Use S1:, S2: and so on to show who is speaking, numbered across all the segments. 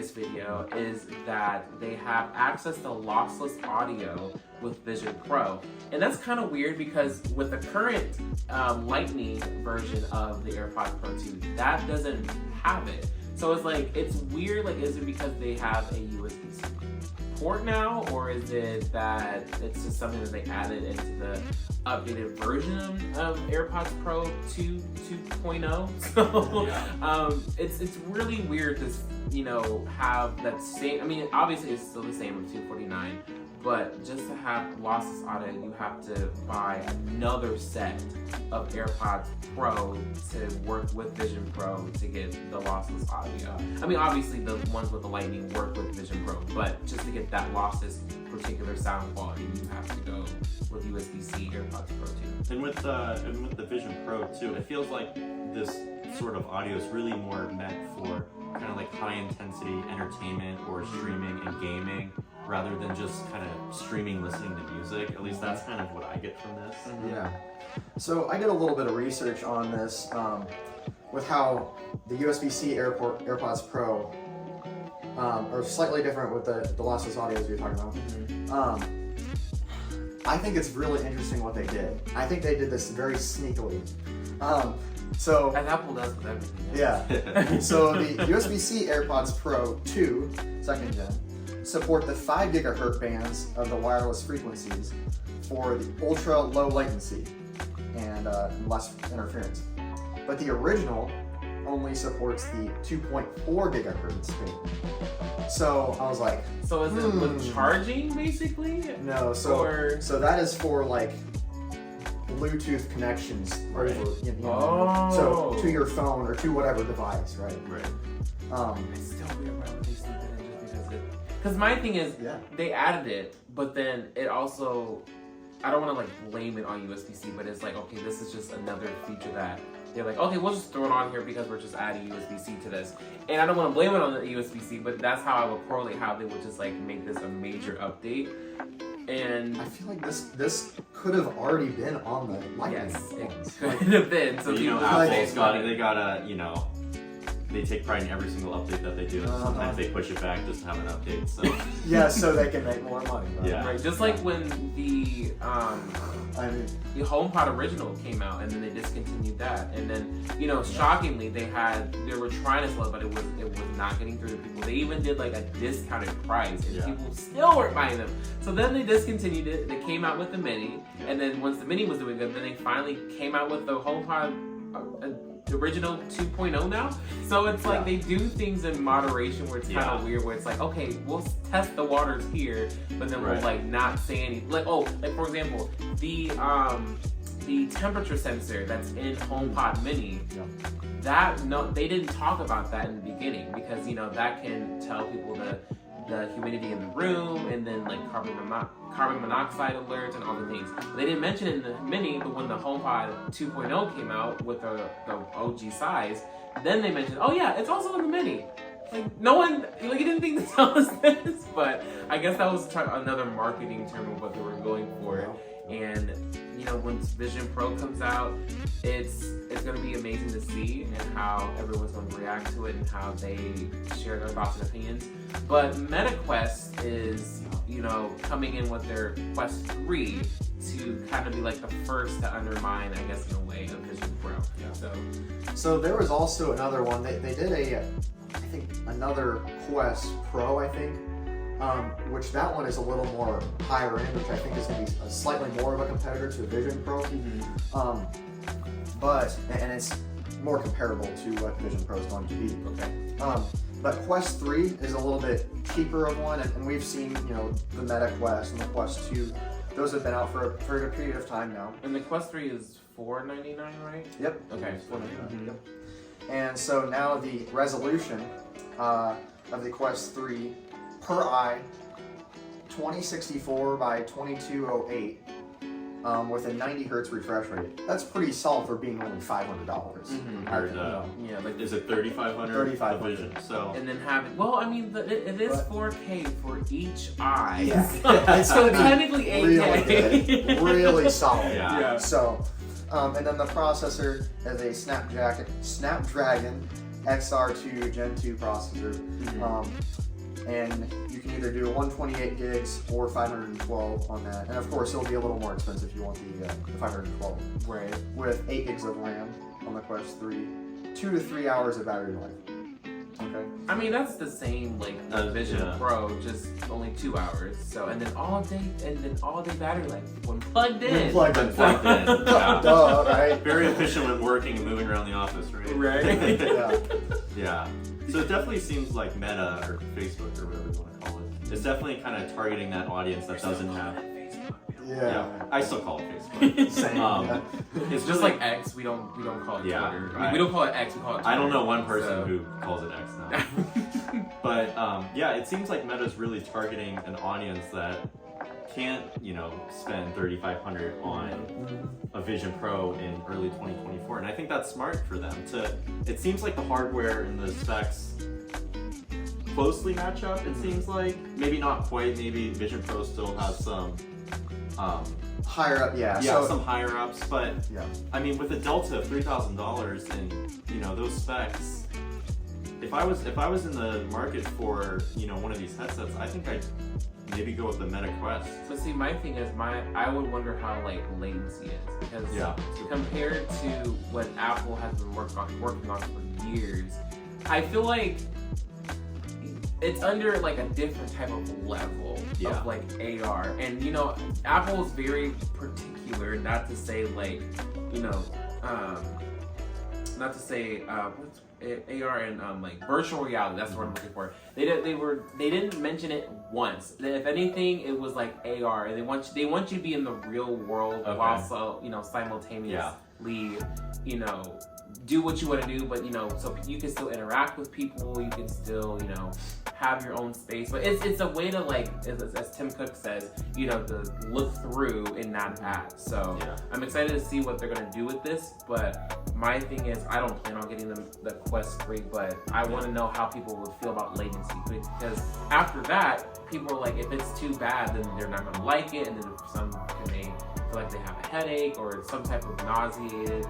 S1: this video is that they have access to lossless audio with Vision Pro. And that's kind of weird because with the current Lightning version of the AirPods Pro 2, that doesn't have it. So it's like, it's weird, like, is it because they have a USB-C port now, or is it that it's just something that they added into the updated version of AirPods Pro 2.0? So it's really weird to, you know, have that same, I mean, obviously it's still the same with $249, but just to have lossless audio, you have to buy another set of AirPods Pro to work with Vision Pro to get the lossless audio. I mean, obviously the ones with the Lightning work with Vision Pro, but just to get that lossless particular sound quality, you have to go with USB-C AirPods Pro 2.
S2: And with the Vision Pro too, it feels like this sort of audio is really more meant for kind of like high intensity entertainment or streaming and gaming, rather than just kind of streaming, listening to music. At least that's kind of what I get from this.
S3: Yeah. So I did a little bit of research on this with how the USB-C AirPods Pro are slightly different with the lossless audios you're talking about. I think it's really interesting what they did. I think they did this very sneakily. So
S1: As Apple does with everything.
S3: yeah. So the USB-C AirPods Pro 2, second gen, support the 5 gigahertz bands of the wireless frequencies for the ultra low latency and less interference. But the original only supports the 2.4 gigahertz band. So I was like,
S1: So is it with charging basically?
S3: no. So
S1: Or-
S3: so that is for like Bluetooth connections over, you know,
S1: Oh.
S3: so to your phone or to whatever device, right?
S2: Right.
S1: It's still weird why would they sneak that in just because because my thing is,
S3: Yeah.
S1: they added it, but then it also, I don't want to like blame it on USB-C, but it's like, okay, this is just another feature that they're like, okay, we'll just throw it on here because we're just adding USB-C to this. And I don't want to blame it on the USB-C, but that's how I would correlate how they would just like make this a major update. And
S3: I feel like this could have already been on the Lightning
S1: yes,
S3: phones.
S1: it could have been. So
S2: You know,
S1: people-
S2: Apple's got it. They gotta, you know, they take pride in every single update that they do, and sometimes they push it back just to have an update. So
S3: Yeah, so they can make more money. Right?
S2: Yeah.
S1: Right, just like when the
S3: I mean,
S1: the HomePod original came out, and then they discontinued that, and then, you know, shockingly, they were trying to sell it, but it was not getting through to people. They even did like a discounted price, and people still weren't buying them. So then they discontinued it. They came out with the Mini, and then once the Mini was doing good, then they finally came out with the HomePod. The original 2.0 now. So it's like they do things in moderation where it's kind of weird, where it's like, okay, we'll test the waters here, but then we'll like not say anything. Like, oh, like for example, the temperature sensor that's in HomePod Mini, they didn't talk about that in the beginning because, you know, that can tell people the humidity in the room, and then like carbon monoxide alerts and all the things. They didn't mention it in the Mini, but when the HomePod 2.0 came out with the OG size, then they mentioned, oh yeah, it's also in the Mini. Like, no one, like, you didn't think to tell us this, but I guess that was another marketing term of what they were going for. And, you know, when Vision Pro comes out, it's going to be amazing to see and how everyone's going to react to it and how they share their thoughts and opinions. But MetaQuest is, you know, coming in with their Quest 3 to kind of be like the first to undermine, I guess, in a way, of Vision Pro.
S3: so there was also another one. They did I think another Quest Pro, I think. Which that one is a little more higher end, which I think is going to be slightly more of a competitor to Vision Pro. But it's more comparable to what Vision Pro is going to be.
S1: Okay.
S3: But Quest 3 is a little bit cheaper of one, and we've seen, you know, the Meta Quest and the Quest 2. Those have been out for a period of time now.
S1: And the Quest 3 is $499, right?
S3: Yep.
S1: Okay, $499.
S3: Yep. And so now the resolution of the Quest 3 per eye, 2064 by 2208, with a 90 hertz refresh rate. That's pretty solid for being only $500.
S1: Yeah, like
S2: is it 3,500?
S3: 3,500.
S2: The Vision. So
S1: and then having, well, I mean, it is 4K for each eye.
S3: Yeah,
S1: So
S3: it's going to be
S1: technically 8K.
S3: really good, really solid.
S2: Yeah.
S3: So, and then the processor is a Snapdragon XR2 Gen 2 processor. And you can either do 128 gigs or 512 on that. And of course, it'll be a little more expensive if you want the 512.
S1: Right.
S3: With 8 gigs of RAM on the Quest 3, 2 to 3 hours of battery life. Okay.
S1: I mean, that's the same like the Vision Pro, just only 2 hours. So and then all day battery life when plugged in.
S3: Plugged in.
S2: Yeah.
S3: Duh, right?
S2: Very efficient when working and moving around the office, right?
S1: Right.
S3: Yeah.
S2: Yeah. So it definitely seems like Meta or Facebook or whatever you want to call it. It's definitely kind of targeting that audience that doesn't have.
S3: Yeah.
S2: I still call it Facebook.
S3: Same.
S2: Yeah.
S1: It's just like X. We don't call it Twitter.
S2: Yeah,
S1: I mean, we don't call it X. We call it Twitter.
S2: I don't know one person
S1: so.
S2: who calls it X now. But yeah, it seems like Meta's really targeting an audience that can't, spend $3,500 on a Vision Pro in early 2024, and I think that's smart for them. It seems like the hardware and the specs closely match up. It seems like maybe not quite. Maybe Vision Pro still has some
S3: higher up, yeah.
S2: Some higher ups, but
S3: yeah.
S2: I mean, with a delta of $3,000 and those specs, if I was in the market for one of these headsets, I think I'd maybe go with the Meta Quest.
S1: But see, my thing is, I would wonder how latency is, because compared to what Apple has been working on for years, I feel like it's under a different type of level of AR, and Apple is very particular, not to say not to say what's AR and virtual reality. That's what I'm looking for. They didn't mention it once. If anything, it was AR, and they want you to be in the real world, also simultaneously do what you want to do, but so you can still interact with people. You can still have your own space, but it's a way to as Tim Cook says, to look through and not at. So I'm excited to see what they're gonna do with this. But my thing is, I don't plan on getting the Quest 3, but I want to know how people would feel about latency, because after that, people are if it's too bad, then they're not gonna like it, and then some may feel like they have a headache or some type of nauseated,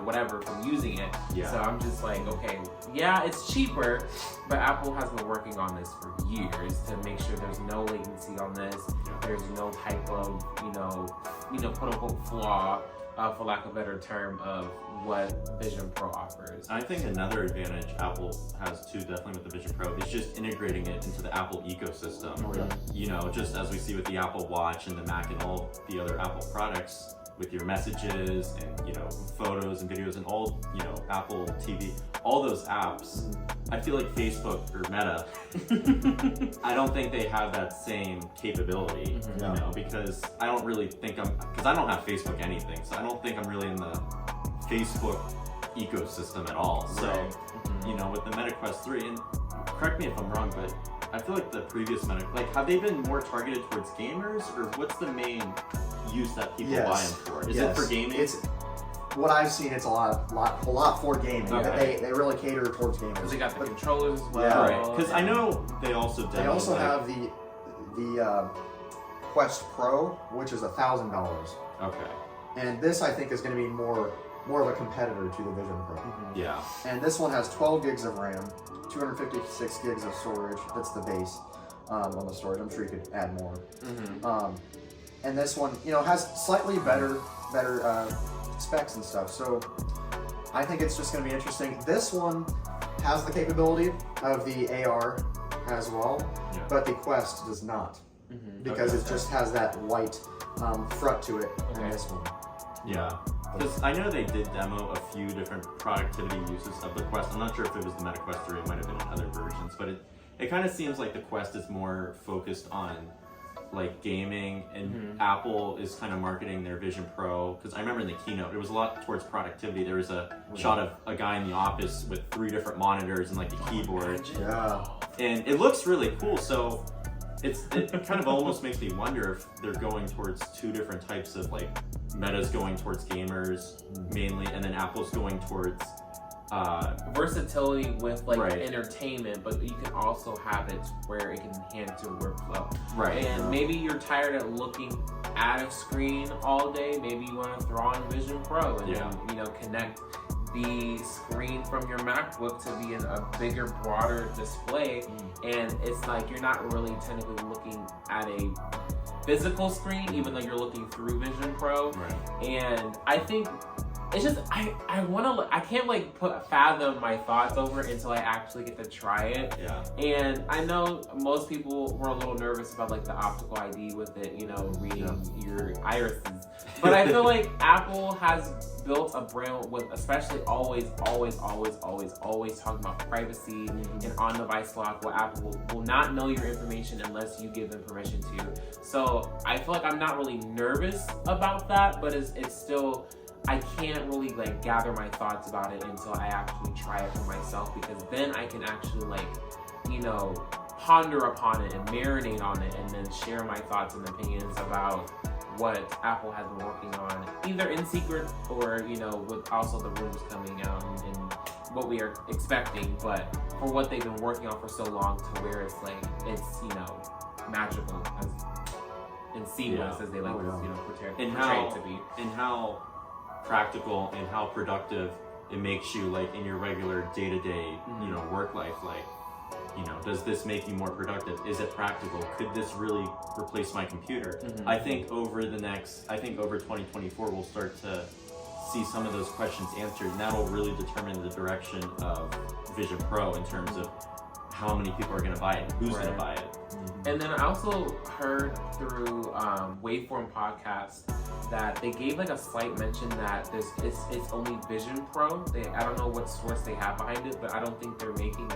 S1: whatever from using it. So I'm just okay, it's cheaper, but Apple has been working on this for years to make sure there's no latency on this. There's no type of, quote unquote flaw, for lack of a better term, of what Vision Pro offers.
S2: I think another advantage Apple has too, definitely with the Vision Pro, is just integrating it into the Apple ecosystem. Just as we see with the Apple Watch and the Mac and all the other Apple products, with your messages and photos and videos and all Apple TV, all those apps. I feel like Facebook or Meta, I don't think they have that same capability, because I don't really think because I don't have Facebook anything, so I don't think I'm really in the Facebook ecosystem at all. So, with the Meta Quest 3, and correct me if I'm wrong, but I feel like the previous Meta, have they been more targeted towards gamers, or what's the main use that people buy them for? Is it for gaming?
S3: It's what I've seen. It's a lot for gaming.
S2: Okay.
S3: They really cater towards gamers.
S1: Because they got the controllers as well.
S3: Yeah.
S2: Right. Because I know they also
S3: They also have the Quest Pro, which is $1,000.
S2: Okay.
S3: And this, I think, is going to be more of a competitor to the Vision Pro.
S2: Yeah.
S3: And this one has 12 gigs of RAM, 256 gigs of storage. That's the base on the storage. I'm sure you could add more. And this one, has slightly better specs and stuff. So I think it's just going to be interesting. This one has the capability of the AR as well, but the Quest does not, because it just has that white front to it in this one.
S2: Yeah. Because I know they did demo a few different productivity uses of the Quest. I'm not sure if it was the Meta Quest 3, it might have been in other versions, but it kind of seems like the Quest is more focused on gaming, and Apple is kind of marketing their Vision Pro, because I remember in the keynote it was a lot towards productivity. There was a shot of a guy in the office with 3 different monitors and the keyboard, and it looks really cool. So it kind of almost makes me wonder if they're going towards 2 different types of Meta's going towards gamers mainly, and then Apple's going towards
S1: versatility with entertainment, but you can also have it where it can enhance your workflow.
S2: Right.
S1: And maybe you're tired of looking at a screen all day. Maybe you want to throw on Vision Pro and then, connect the screen from your MacBook to be in a bigger, broader display, and it's like you're not really technically looking at a physical screen, even though you're looking through Vision Pro.
S2: Right.
S1: And I think it's just I can't like fathom my thoughts over it until I actually get to try it.
S2: Yeah.
S1: And I know most people were a little nervous about like the optical ID with it, you know, reading your irises. But I feel like Apple has built a brand with, especially always talking about privacy and on-device lock, where Apple will not know your information unless you give them permission to. So I feel like I'm not really nervous about that, but it's still, I can't really like gather my thoughts about it until I actually try it for myself, because then I can actually like, you know, ponder upon it and marinate on it, and then share my thoughts and opinions about what Apple has been working on, either in secret or, you know, with also the rumors coming out and what we are expecting, but for what they've been working on for so long, to where it's like, it's, you know, magical and seamless, as they like to, you know, portray it to be.
S2: And how practical and how productive it makes you, like, in your regular day-to-day, you know, work life. Like, you know, does this make you more productive? Is it practical? Could this really replace my computer? I think over 2024, we'll start to see some of those questions answered, and that'll really determine the direction of Vision Pro in terms of how many people are going to buy it, and who's going to buy it.
S1: And then I also heard through Waveform podcast that they gave like a slight mention that it's only Vision Pro. I don't know what source they have behind it, but I don't think they're making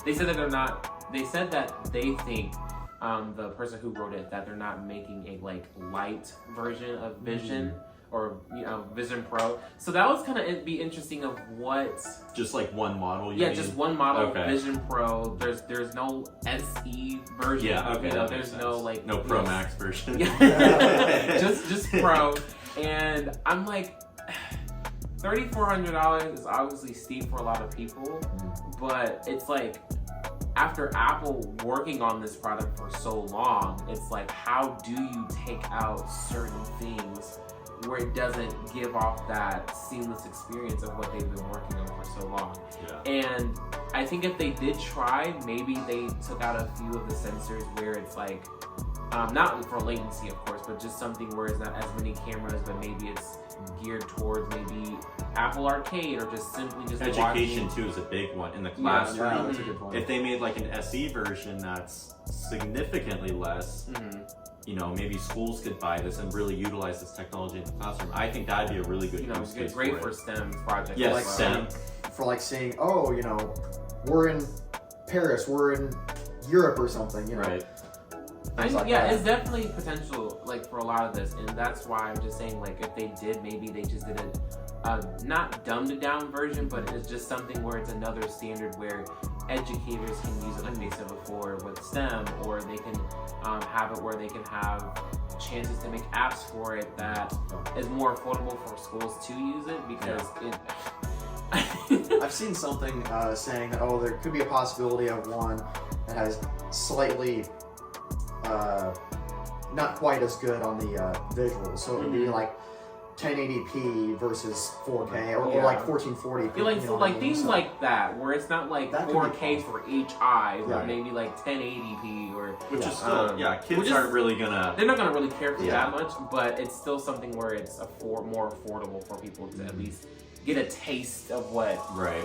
S1: they said that they're not, they said that they think, the person who wrote it, that they're not making a like light version of Vision or, you know, Vision Pro. So that was kind of be interesting of what.
S2: Just like one model.
S1: Yeah, just one model. Okay. Vision Pro. There's no SE version.
S2: Yeah, okay.
S1: You know, there's no like
S2: no Pro Max version.
S1: just Pro. And I'm like, $3,400 is obviously steep for a lot of people, but it's like, after Apple working on this product for so long, it's like, how do you take out certain things where it doesn't give off that seamless experience of what they've been working on for so long?
S2: Yeah.
S1: And I think if they did try, maybe they took out a few of the sensors where it's like, not for latency, of course, but just something where it's not as many cameras, but maybe it's geared towards maybe Apple Arcade, or just simply just
S2: education
S1: watching.
S2: Too is a big one in the classroom.
S3: Yeah, that's a good point.
S2: If they made like an SE version that's significantly less, you know, maybe schools could buy this and really utilize this technology in the classroom. I think that'd be a really good use case
S1: great for STEM projects.
S2: Yes,
S3: like
S2: STEM.
S3: For like saying, oh, you know, we're in Paris, we're in Europe or something, you know.
S2: Right.
S1: It's definitely potential, like, for a lot of this, and that's why I'm just saying, like, if they did, maybe they just did a not dumbed down version, but it's just something where it's another standard where educators can use it, like they said before, with STEM, or they can have it where they can have chances to make apps for it that is more affordable for schools to use it, because
S3: I've seen something saying that, oh, there could be a possibility of one that has slightly not quite as good on the visuals, so it would be like 1080p versus 4K, or like 1440p.
S1: Things like that, where it's not like
S3: that
S1: 4K for each eye, but
S3: Right.
S1: maybe like 1080p, or
S2: which is still, kids aren't really gonna.
S1: They're not gonna really care for that much, but it's still something where it's more affordable for people to at least get a taste of what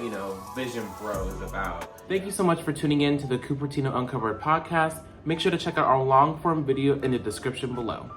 S1: you know, Vision Pro is about. Thank you so much for tuning in to the Cupertino Uncovered podcast. Make sure to check out our long form video in the description below.